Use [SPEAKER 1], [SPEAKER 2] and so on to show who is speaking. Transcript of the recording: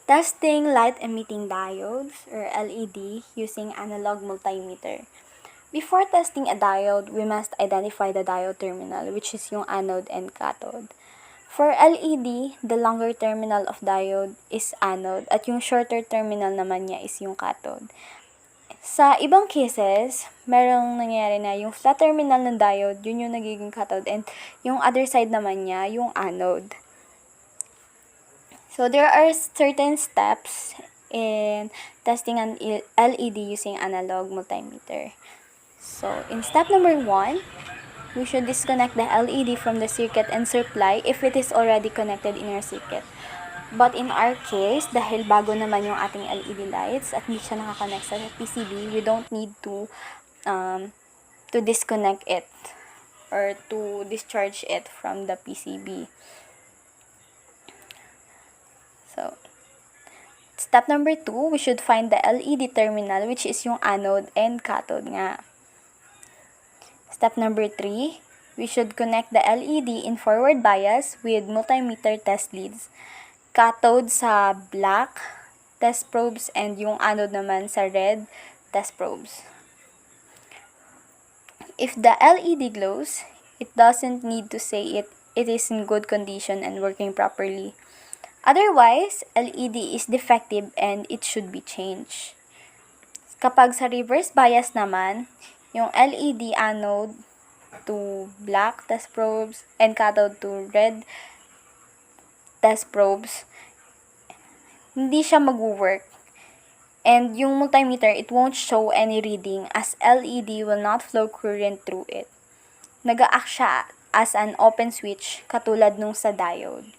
[SPEAKER 1] Testing light-emitting diodes, or LED, using analog multimeter. Before testing a diode, we must identify the diode terminal, which is yung anode and cathode. For LED, the longer terminal of diode is anode, at yung shorter terminal naman niya is yung cathode. Sa ibang cases, merong nangyayari na yung flat terminal ng diode, yun yung nagiging cathode, and yung other side naman niya, yung anode. So, there are certain steps in testing an LED using analog multimeter. So, in step number 1, we should disconnect the LED from the circuit and supply if it is already connected in your circuit. But in our case, dahil bago naman yung ating LED lights at hindi siya nakakonect sa PCB, we don't need to disconnect it or to discharge it from the PCB. So, step number 2, we should find the LED terminal, which is yung anode and cathode nga. Step number 3, we should connect the LED in forward bias with multimeter test leads. Cathode sa black test probes and yung anode naman sa red test probes. If the LED glows, it doesn't need to say it is in good condition and working properly. Otherwise, LED is defective and it should be changed. Kapag sa reverse bias naman, yung LED anode to black test probes and cathode to red test probes, hindi siya mag-work. And yung multimeter, it won't show any reading as LED will not flow current through it. Nag-a-act siya as an open switch katulad nung sa diode.